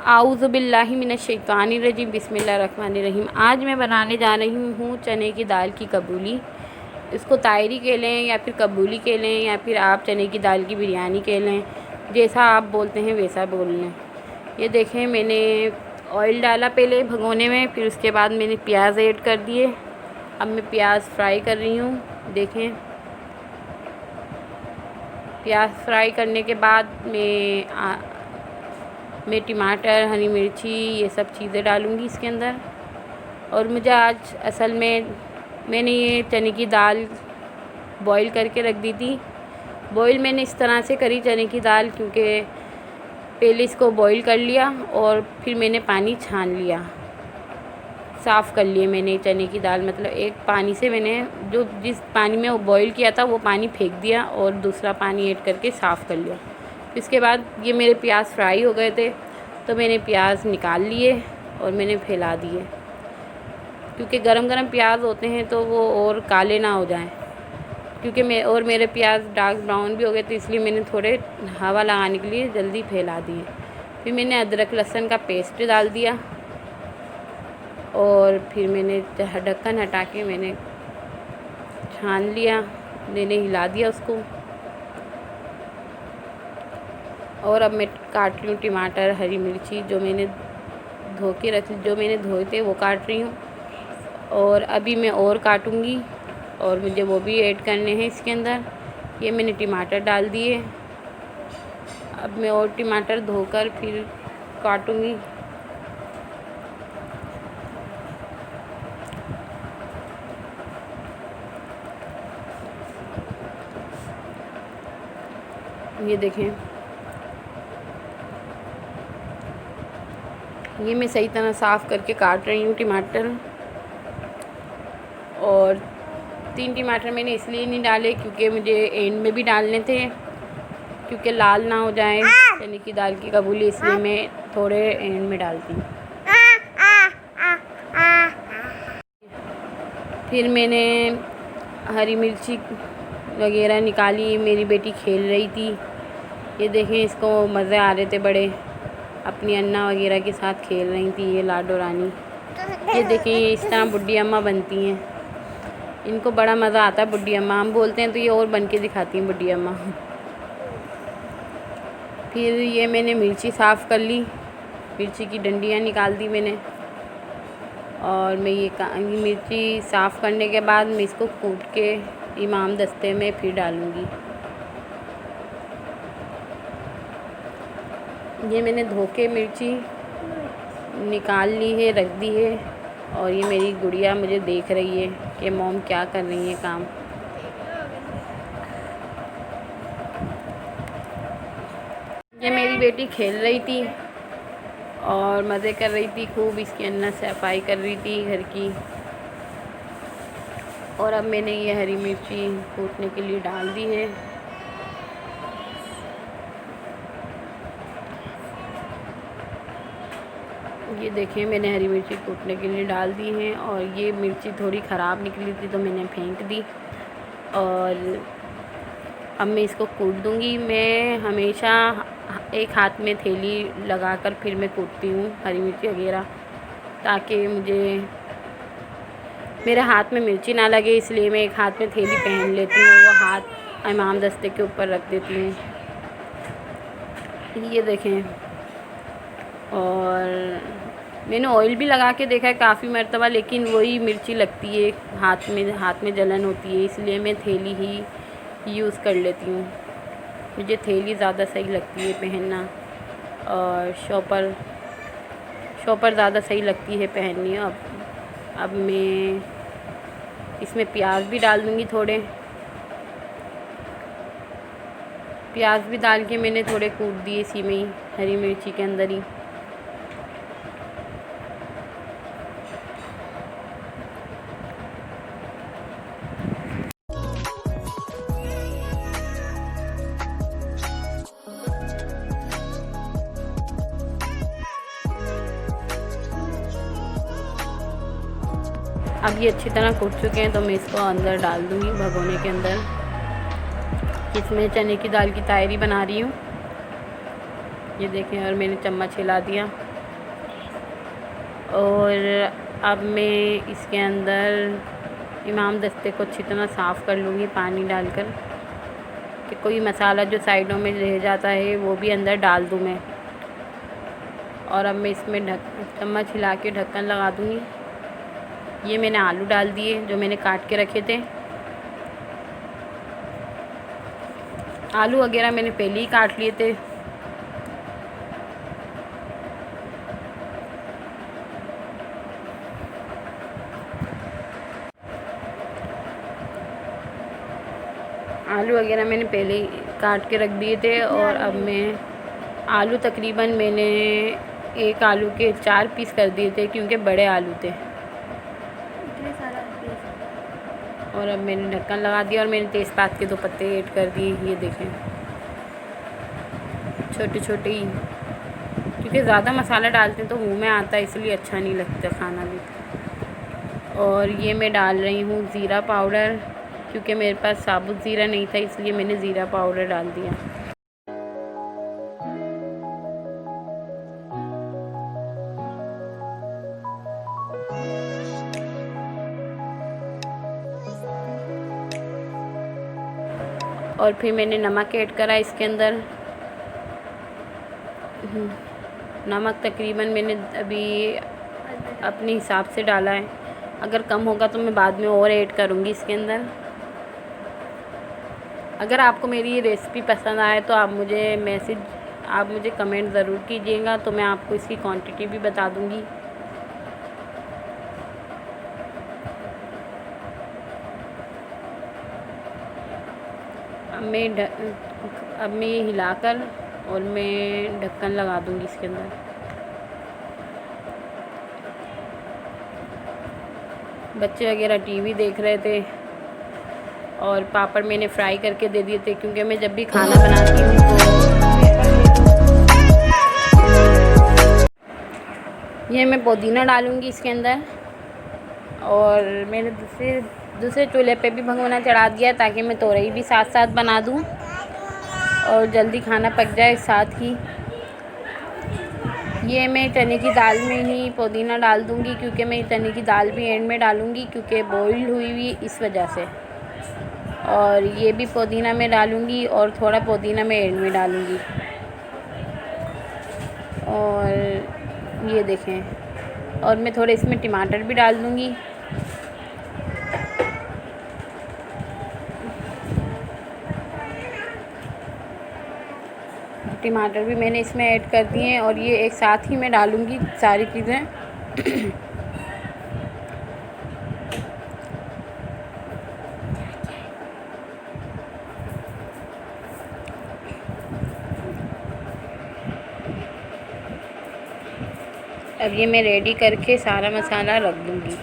आऊज़ुबिल्लाहि मिनश्शैतानिर्रजीम बिस्मिल्लाहिर्रहमानिर्रहीम। आज मैं बनाने जा रही हूँ चने की दाल की कबूली। इसको तायरी कह लें या फिर कबूली कह लें या फिर आप चने की दाल की बिरयानी कह लें, जैसा आप बोलते हैं वैसा बोल लें। ये देखें, मैंने ऑयल डाला पहले भगोने में, फिर उसके बाद मैंने प्याज ऐड कर दिए। अब मैं प्याज फ्राई कर रही हूँ। देखें, प्याज फ्राई करने के बाद मैं टमाटर, हरी मिर्ची, ये सब चीज़ें डालूँगी इसके अंदर। और मुझे आज असल में मैंने ये चने की दाल बॉईल करके रख दी थी। बॉईल मैंने इस तरह से करी चने की दाल, क्योंकि पहले इसको बॉईल कर लिया और फिर मैंने पानी छान लिया, साफ़ कर लिए मैंने चने की दाल। मतलब एक पानी से मैंने जिस पानी में वो बॉईल किया था वो पानी फेंक दिया और दूसरा पानी ऐड करके साफ़ कर लिया। इसके बाद ये मेरे प्याज फ्राई हो गए थे तो मैंने प्याज निकाल लिए और मैंने फैला दिए, क्योंकि गरम गरम प्याज होते हैं तो वो और काले ना हो जाएं। क्योंकि मेरे प्याज डार्क ब्राउन भी हो गए, तो इसलिए मैंने थोड़े हवा लगाने के लिए जल्दी फैला दिए। फिर मैंने अदरक लहसुन का पेस्ट डाल दिया और फिर मैंने ढक्कन हटा के मैंने छान लिया, मैंने हिला दिया उसको। और अब मैं काट रही हूँ टमाटर, हरी मिर्ची, जो मैंने धोए थे वो काट रही हूँ। और अभी मैं और काटूँगी और मुझे वो भी ऐड करने हैं इसके अंदर। ये मैंने टमाटर डाल दिए। अब मैं और टमाटर धोकर फिर काटूँगी। ये देखें, ये मैं सही तरह साफ़ करके काट रही हूँ टमाटर। और 3 टमाटर मैंने इसलिए नहीं डाले क्योंकि मुझे एंड में भी डालने थे, क्योंकि लाल ना हो जाए चने की दाल की कबूली, इसलिए मैं थोड़े एंड में डालती हूँ। फिर मैंने हरी मिर्ची वगैरह निकाली। मेरी बेटी खेल रही थी। ये देखें, इसको मज़े आ रहे थे बड़े, अपनी अन्ना वगैरह के साथ खेल रही थी ये लाडो रानी। ये देखें, ये इस तरह बुड्ढी अम्मा बनती हैं। इनको बड़ा मज़ा आता है बुड्ढी अम्मा, हम बोलते हैं तो ये और बन के दिखाती हैं बुड्ढी अम्मा। फिर ये मैंने मिर्ची साफ़ कर ली, मिर्ची की डंडियाँ निकाल दी मैंने। और मैं ये मिर्ची साफ़ करने के बाद मैं इसको कूट के इमाम दस्ते में फिर डालूँगी। ये मैंने धो के मिर्ची निकाल ली है, रख दी है। और ये मेरी गुड़िया मुझे देख रही है कि मॉम क्या कर रही है काम। ये मेरी बेटी खेल रही थी और मज़े कर रही थी खूब, इसकी अन्ना सफाई कर रही थी घर की। और अब मैंने ये हरी मिर्ची कूटने के लिए डाल दी है। ये देखें, मैंने हरी मिर्ची कूटने के लिए डाल दी है। और ये मिर्ची थोड़ी ख़राब निकली थी तो मैंने फेंक दी। और अब मैं इसको कूट दूँगी। मैं हमेशा एक हाथ में थैली लगाकर फिर मैं कूटती हूँ हरी मिर्ची वगैरह, ताकि मेरे हाथ में मिर्ची ना लगे, इसलिए मैं एक हाथ में थैली पहन लेती हूँ और वो हाथ इमाम दस्ते के ऊपर रख देती हूँ। ये देखें, और मैंने ऑयल भी लगा के देखा है काफ़ी मरतबा, लेकिन वही मिर्ची लगती है हाथ में जलन होती है, इसलिए मैं थैली ही यूज़ कर लेती हूँ। मुझे थैली ज़्यादा सही लगती है पहनना, और शॉपर ज़्यादा सही लगती है पहननी। अब मैं इसमें प्याज भी डाल दूँगी थोड़े। प्याज भी डाल के मैंने थोड़े कूट दिए इसी में ही, हरी मिर्ची के अंदर ही। अब ये अच्छी तरह कूट चुके हैं तो मैं इसको अंदर डाल दूँगी भगोने के अंदर। इसमें चने की दाल की तायरी बना रही हूँ। ये देखें, और मैंने चम्मच हिला दिया और अब मैं इसके अंदर इमाम दस्ते को अच्छी तरह साफ़ कर लूँगी पानी डालकर, कि कोई मसाला जो साइडों में रह जाता है वो भी अंदर डाल दूँ मैं। और अब मैं इसमें चम्मच हिला के ढक्कन लगा दूँगी। ये मैंने आलू डाल दिए जो मैंने काट के रखे थे। आलू वगैरह मैंने पहले ही काट लिए थे। आलू वगैरह मैंने पहले ही काट के रख दिए थे। और अब मैं आलू तकरीबन मैंने एक आलू के 4 पीस कर दिए थे क्योंकि बड़े आलू थे। और अब मैंने ढक्कन लगा दिया और मैंने तेज़पात के 2 पत्ते ऐड कर दिए। ये देखें, छोटे छोटे ही, क्योंकि ज़्यादा मसाला डालते हैं तो मुंह में आता है, इसलिए अच्छा नहीं लगता खाना भी। और ये मैं डाल रही हूँ ज़ीरा पाउडर, क्योंकि मेरे पास साबुत ज़ीरा नहीं था इसलिए मैंने ज़ीरा पाउडर डाल दिया। और फिर मैंने नमक ऐड करा इसके अंदर। नमक तकरीबन मैंने अभी अपने हिसाब से डाला है, अगर कम होगा तो मैं बाद में और ऐड करूँगी इसके अंदर। अगर आपको मेरी ये रेसिपी पसंद आए तो आप मुझे कमेंट ज़रूर कीजिएगा, तो मैं आपको इसकी क्वांटिटी भी बता दूँगी। अब मैं ये हिलाकर और मैं ढक्कन लगा दूँगी इसके अंदर। बच्चे वगैरह टीवी देख रहे थे और पापड़ मैंने फ्राई करके दे दिए थे, क्योंकि मैं जब भी खाना बनाती हूँ तो ये मैं पुदीना डालूँगी इसके अंदर। और मैंने दूसरे चूल्हे पे भी भगोना चढ़ा दिया ताकि मैं तोरई भी साथ साथ बना दूँ और जल्दी खाना पक जाए साथ ही। ये मैं चने की दाल में ही पुदीना डाल दूँगी, क्योंकि मैं चने की दाल भी एंड में डालूँगी क्योंकि बॉइल्ड हुई हुई इस वजह से। और ये भी पुदीना में डालूँगी और थोड़ा पुदीना मैं एंड में डालूँगी। और ये देखें, और मैं थोड़े इसमें टमाटर भी डाल दूँगी। टमाटर भी मैंने इसमें ऐड कर दिए हैं और ये एक साथ ही मैं डालूँगी सारी चीज़ें। अब ये मैं रेडी करके सारा मसाला रख दूँगी।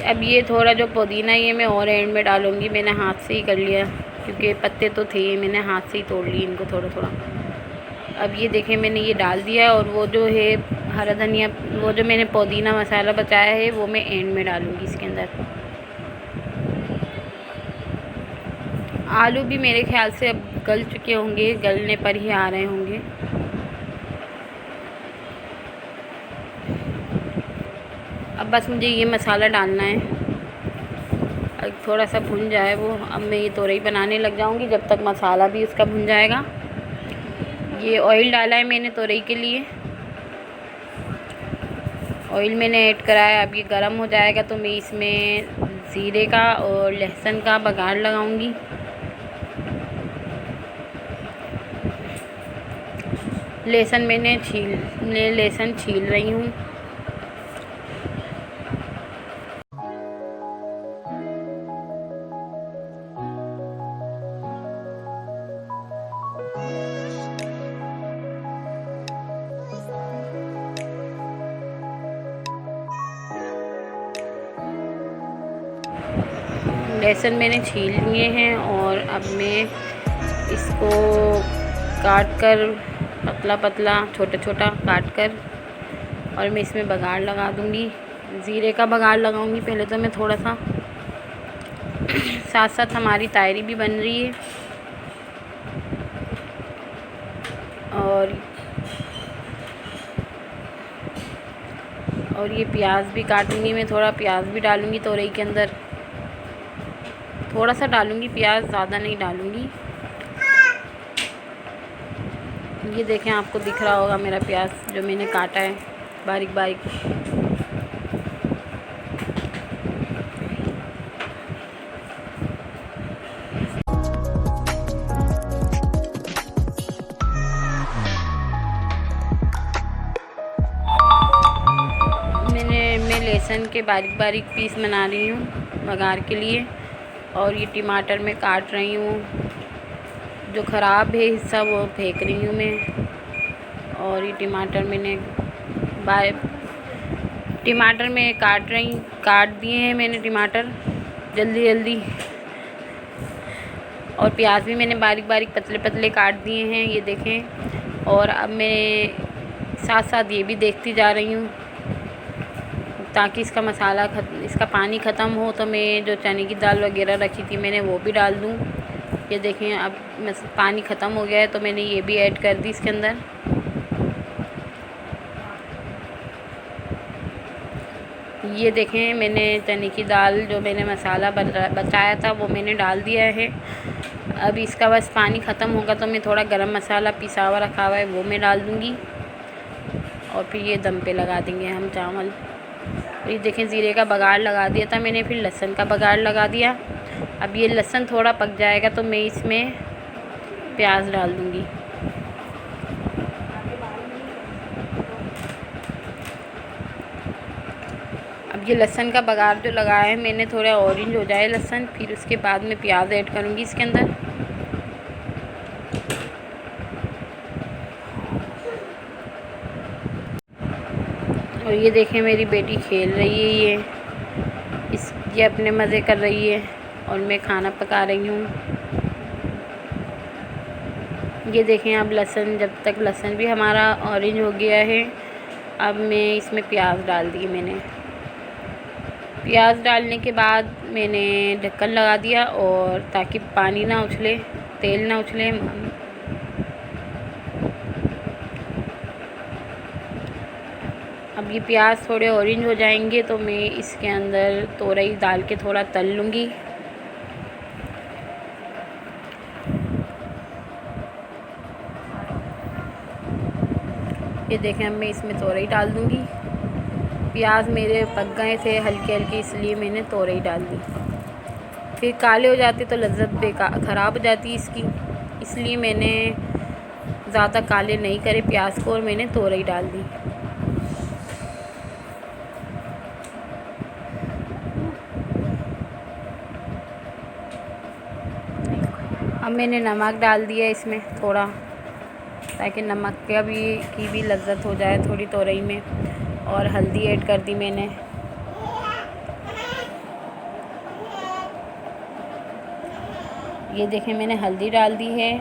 अब ये थोड़ा जो पुदीना ये मैं और एंड में डालूँगी। मैंने हाथ से ही कर लिया क्योंकि पत्ते तो थे, मैंने हाथ से ही तोड़ लिए इनको थोड़ा थोड़ा। अब ये देखें मैंने ये डाल दिया और वो जो है हरा धनिया, वो जो मैंने पुदीना मसाला बचाया है वो मैं एंड में डालूँगी इसके अंदर। आलू भी मेरे ख्याल से अब गल चुके होंगे, गलने पर ही आ रहे होंगे। अब बस मुझे ये मसाला डालना है, थोड़ा सा भुन जाए वो। अब मैं ये तोरई बनाने लग जाऊंगी जब तक मसाला भी उसका भुन जाएगा। ये ऑयल डाला है मैंने तोरई के लिए, ऑयल मैंने ऐड करा है। अब ये गर्म हो जाएगा तो मैं इसमें ज़ीरे का और लहसुन का बघार लगाऊंगी। लहसुन छील रही हूँ। लहसुन मैंने छील लिए हैं और अब मैं इसको काट कर पतला पतला छोटा छोटा काट कर और मैं इसमें बघार लगा दूँगी। ज़ीरे का बघार लगाऊँगी पहले तो मैं थोड़ा सा, साथ साथ हमारी तायरी भी बन रही है। और ये प्याज भी काटूंगी मैं, थोड़ा प्याज भी डालूंगी तोरई के अंदर, थोड़ा सा डालूंगी प्याज, ज़्यादा नहीं डालूंगी। ये देखें, आपको दिख रहा होगा मेरा प्याज जो मैंने काटा है बारीक बारीक। मैं लहसुन के बारीक बारीक पीस बना रही हूँ बघार के लिए। और ये टमाटर मैं काट रही हूँ, जो ख़राब है हिस्सा वो फेंक रही हूँ मैं। और ये टमाटर मैंने टमाटर में काट दिए हैं मैंने टमाटर जल्दी जल्दी। और प्याज भी मैंने बारीक बारीक पतले पतले काट दिए हैं, ये देखें। और अब मैं साथ साथ ये भी देखती जा रही हूँ ताकि इसका पानी ख़त्म हो, तो मैं जो चने की दाल वगैरह रखी थी मैंने वो भी डाल दूँ। ये देखें, अब पानी ख़त्म हो गया है तो मैंने ये भी ऐड कर दी इसके अंदर। ये देखें, मैंने चने की दाल जो मैंने मसाला बचाया था वो मैंने डाल दिया है। अब इसका बस पानी ख़त्म होगा तो मैं थोड़ा गरम मसाला पिसा हुआ रखा हुआ है वो मैं डाल दूँगी। और फिर ये दम पे लगा देंगे हम चावल। ये देखें, ज़ीरे का बघार लगा दिया था मैंने, फिर लहसुन का बघार लगा दिया। अब ये लहसुन थोड़ा पक जाएगा तो मैं इसमें प्याज डाल दूँगी। अब ये लहसुन का बघार जो लगाया है मैंने, थोड़ा ऑरेंज हो जाए लहसुन, फिर उसके बाद मैं प्याज ऐड करूँगी इसके अंदर। और ये देखें, मेरी बेटी खेल रही है, ये अपने मज़े कर रही है और मैं खाना पका रही हूँ। ये देखें, अब जब तक लहसुन भी हमारा ऑरेंज हो गया है, अब मैं इसमें प्याज डाल दी मैंने। प्याज डालने के बाद मैंने ढक्कन लगा दिया, और ताकि पानी ना उछले, तेल ना उछले। अब ये प्याज थोड़े ऑरेंज हो जाएंगे तो मैं इसके अंदर तोरई डाल के थोड़ा तल लूँगी। ये देखें, अब मैं इसमें तोरई डाल दूँगी। प्याज मेरे पक गए थे हल्के हल्के, इसलिए मैंने तोरई डाल दी। फिर काले हो जाते तो लज्जत ख़राब हो जाती है इसकी, इसलिए मैंने ज़्यादा काले नहीं करे प्याज को और मैंने तोरई डाल दी। अब मैंने नमक डाल दिया इसमें थोड़ा, ताकि नमक की भी लज्जत हो जाए थोड़ी तोरई में। और हल्दी ऐड कर दी मैंने। ये देखें, मैंने हल्दी डाल दी है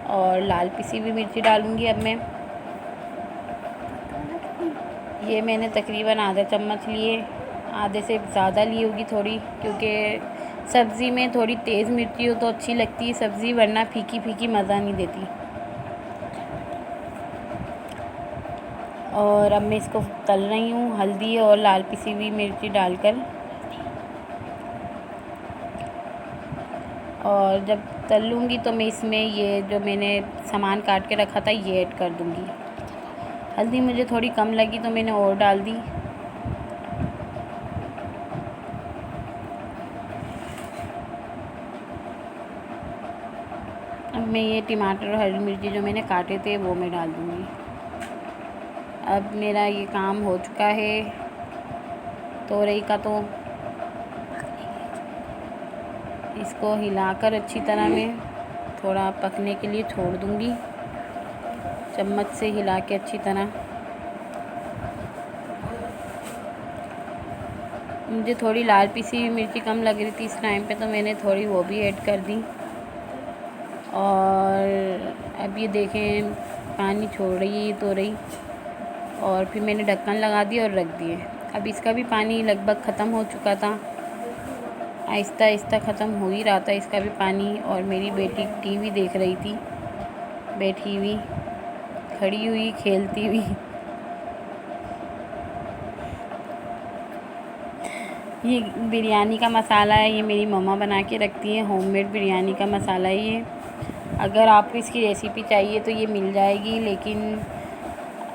और लाल पिसी हुई मिर्ची डालूँगी अब मैं। ये मैंने तकरीबन आधा चम्मच लिए, आधे से ज़्यादा ली होगी थोड़ी, क्योंकि सब्ज़ी में थोड़ी तेज़ मिर्ची हो तो अच्छी लगती है सब्ज़ी, वरना फीकी फीकी मज़ा नहीं देती। और अब मैं इसको तल रही हूँ हल्दी और लाल पिसी हुई मिर्ची डालकर। और जब तल लूँगी तो मैं इसमें ये जो मैंने सामान काट के रखा था ये ऐड कर दूँगी। हल्दी मुझे थोड़ी कम लगी तो मैंने और डाल दी। अब मैं ये टमाटर और हरी मिर्ची जो मैंने काटे थे वो मैं डाल दूँगी। अब मेरा ये काम हो चुका है तोरई का, तो इसको हिलाकर अच्छी तरह मैं थोड़ा पकने के लिए छोड़ दूँगी, चम्मच से हिला के अच्छी तरह। मुझे थोड़ी लाल पिसी हुई मिर्ची कम लग रही थी इस टाइम पे, तो मैंने थोड़ी वो भी ऐड कर दी। और अब ये देखें, पानी छोड़ रही है तोरई, और फिर मैंने ढक्कन लगा दिया और रख दिए। अब इसका भी पानी लगभग ख़त्म हो चुका था। आहिस्ता आहिस्ता ख़त्म हो ही रहा था इसका भी पानी। और मेरी बेटी टीवी देख रही थी, बैठी हुई, खड़ी हुई, खेलती हुई। ये बिरयानी का मसाला है, ये मेरी मम्मा बना के रखती है, होममेड बिरयानी का मसाला है ये। अगर आपको इसकी रेसिपी चाहिए तो ये मिल जाएगी, लेकिन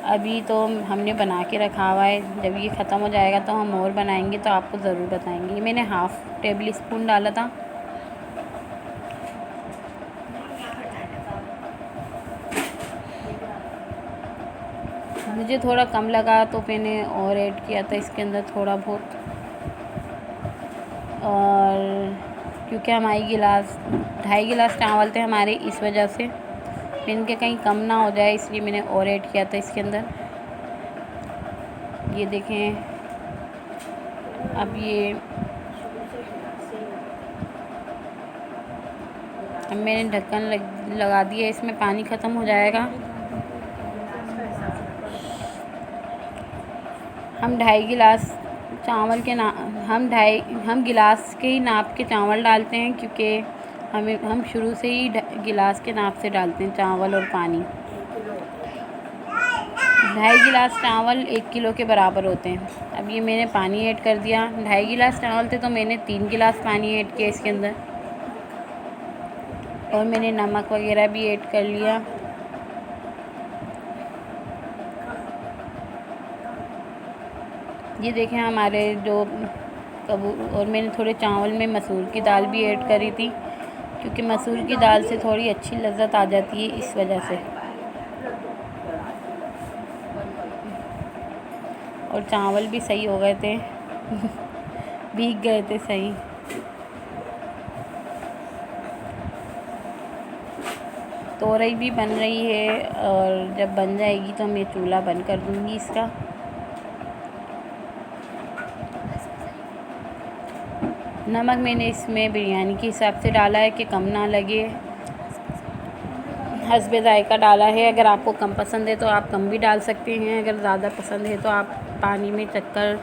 अभी तो हमने बना के रखा हुआ है। जब ये ख़त्म हो जाएगा तो हम और बनाएंगे तो आपको ज़रूर बताएंगे। ये मैंने हाफ़ टेबल स्पून डाला था। मुझे थोड़ा कम लगा तो मैंने और ऐड किया था इसके अंदर थोड़ा बहुत। और क्योंकि हमारी गिलास 2.5 गिलास चावल थे हमारे, इस वजह से मैंने कहा कहीं कम ना हो जाए, इसलिए मैंने और ऐड किया था इसके अंदर। ये देखें, अब मैंने ढक्कन लगा दिया, इसमें पानी ख़त्म हो जाएगा। हम 2.5 गिलास चावल के हम गिलास के ही नाप के चावल डालते हैं, क्योंकि हम शुरू से ही गिलास के नाप से डालते हैं चावल और पानी। 2.5 गिलास चावल 1 किलो के बराबर होते हैं। अब ये मैंने पानी ऐड कर दिया। 2.5 गिलास चावल थे तो मैंने 3 गिलास पानी ऐड किया इसके अंदर। और मैंने नमक वगैरह भी ऐड कर लिया। ये देखें हमारे जो और मैंने थोड़े चावल में मसूर की दाल भी ऐड करी थी, क्योंकि मसूर की दाल से थोड़ी अच्छी लज़्ज़त आ जाती है, इस वजह से। और चावल भी सही हो गए थे भीग गए थे सही। तोरई भी बन रही है, और जब बन जाएगी तो मैं चूल्हा बंद कर दूँगी इसका। नमक मैंने इसमें बिरयानी के हिसाब से डाला है कि कम ना लगे, हस्बे ज़ायक़ा डाला है। अगर आपको कम पसंद है तो आप कम भी डाल सकते हैं, अगर ज़्यादा पसंद है तो आप पानी में चक्कर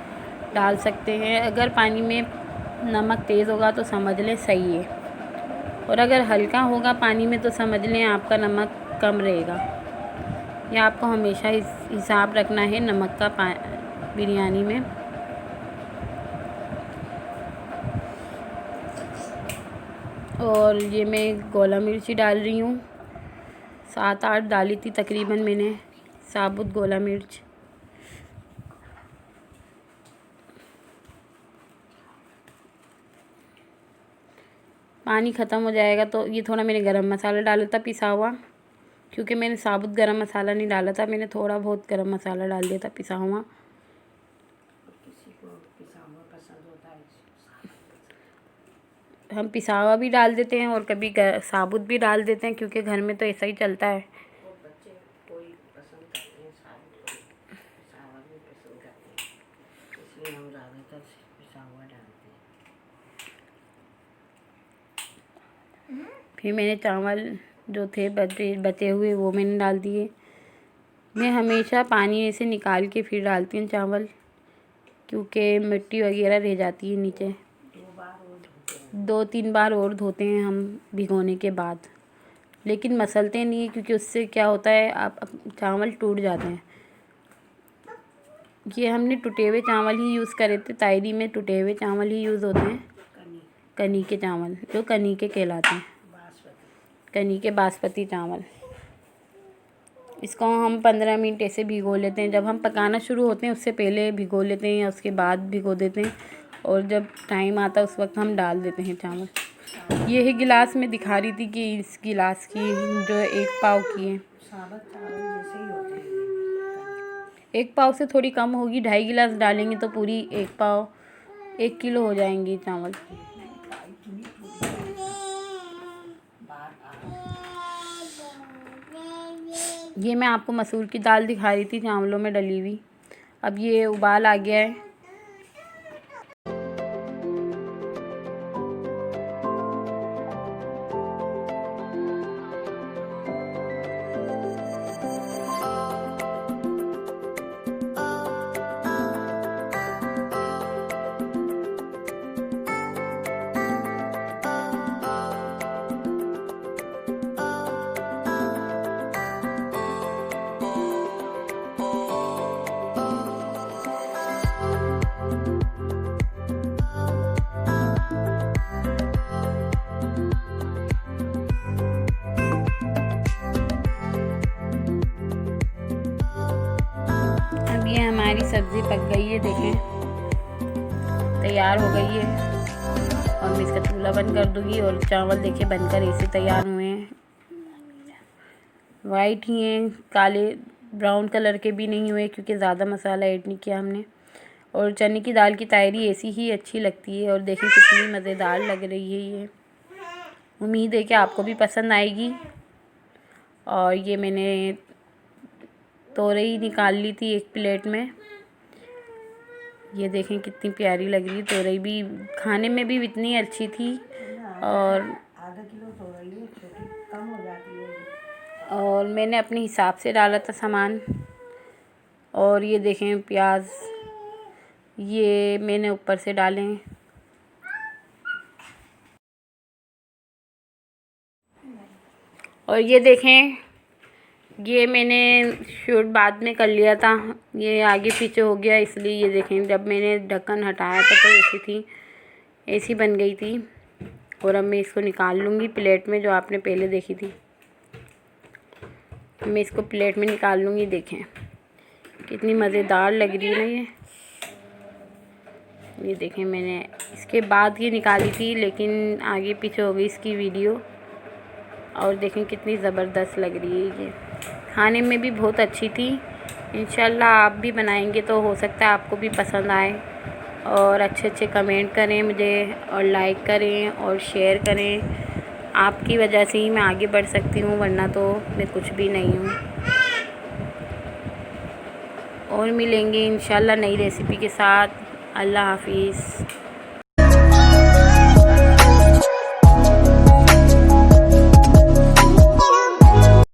डाल सकते हैं। अगर पानी में नमक तेज़ होगा तो समझ लें सही है, और अगर हल्का होगा पानी में तो समझ लें आपका नमक कम रहेगा। यह आपको हमेशा हिसाब रखना है नमक का बिरयानी में। और ये मैं गोला मिर्ची डाल रही हूँ, 7-8 डाली थी तकरीबन मैंने साबुत गोला मिर्च। पानी ख़त्म हो जाएगा तो ये थोड़ा मैंने गरम मसाला डाला था पिसा हुआ, क्योंकि मैंने साबुत गरम मसाला नहीं डाला था, मैंने थोड़ा बहुत गरम मसाला डाल दिया था पिसा हुआ। हम पिसा हुआ भी डाल देते हैं और कभी साबुत भी डाल देते हैं, क्योंकि घर में तो ऐसा ही चलता है। फिर मैंने चावल जो थे बचे हुए वो मैंने डाल दिए। मैं हमेशा पानी में से निकाल के फिर डालती हूँ चावल, क्योंकि मिट्टी वगैरह रह जाती है नीचे। 2-3 बार और धोते हैं हम भिगोने के बाद, लेकिन मसलते नहीं है, क्योंकि उससे क्या होता है आप चावल टूट जाते हैं। ये हमने टूटे हुए चावल ही यूज़ करे थे, तायरी में टूटे हुए चावल ही यूज़ होते हैं, कनी के चावल जो कनी के कहलाते हैं, कनी के बासमती चावल। इसको हम 15 मिनट ऐसे भिगो लेते हैं। जब हम पकाना शुरू होते हैं उससे पहले भिगो लेते हैं या उसके बाद भिगो देते हैं, और जब टाइम आता है उस वक्त हम डाल देते हैं चावल। ये है गिलास में दिखा रही थी कि इस गिलास की जो 1 पाव की है, 1 पाव से थोड़ी कम होगी। 2.5 गिलास डालेंगे तो पूरी 1 पाव 1 किलो हो जाएंगी चावल। ये मैं आपको मसूर की दाल दिखा रही थी चावलों में डली हुई। अब ये उबाल आ गया है। हमारी सब्ज़ी पक गई है, देखें तैयार हो गई है। और मैं इसका चूल्हा बंद कर दूँगी। और चावल देखिए बनकर ऐसे तैयार हुए हैं, वाइट ही हैं, काले ब्राउन कलर के भी नहीं हुए क्योंकि ज़्यादा मसाला ऐड नहीं किया हमने। और चने की दाल की तायरी ऐसी ही अच्छी लगती है। और देखिए कितनी मज़ेदार लग रही है ये। उम्मीद है कि आपको भी पसंद आएगी। और ये मैंने तोरई निकाल ली थी एक प्लेट में। ये देखें कितनी प्यारी लग रही है तोरई भी, खाने में भी इतनी अच्छी थी। और आधा किलो तोरई है, छोटी कम हो जाती है। और मैंने अपने हिसाब से डाला था सामान। और ये देखें प्याज, ये मैंने ऊपर से डाले हैं। और ये देखें, ये मैंने शूट बाद में कर लिया था, ये आगे पीछे हो गया इसलिए। ये देखें जब मैंने ढक्कन हटाया था तो ऐसी थी, ऐसी बन गई थी। और अब मैं इसको निकाल लूँगी प्लेट में, जो आपने पहले देखी थी। मैं इसको प्लेट में निकाल लूँगी। देखें कितनी मज़ेदार लग रही है ना ये देखें मैंने इसके बाद ये निकाली थी, लेकिन आगे पीछे हो गई इसकी वीडियो। और देखें कितनी ज़बरदस्त लग रही है ये, खाने में भी बहुत अच्छी थी। इंशाल्लाह आप भी बनाएंगे तो हो सकता है आपको भी पसंद आए। और अच्छे अच्छे कमेंट करें मुझे, और लाइक करें और शेयर करें। आपकी वजह से ही मैं आगे बढ़ सकती हूँ, वरना तो मैं कुछ भी नहीं हूँ। और मिलेंगे इंशाल्लाह नई रेसिपी के साथ। अल्लाह हाफिज़।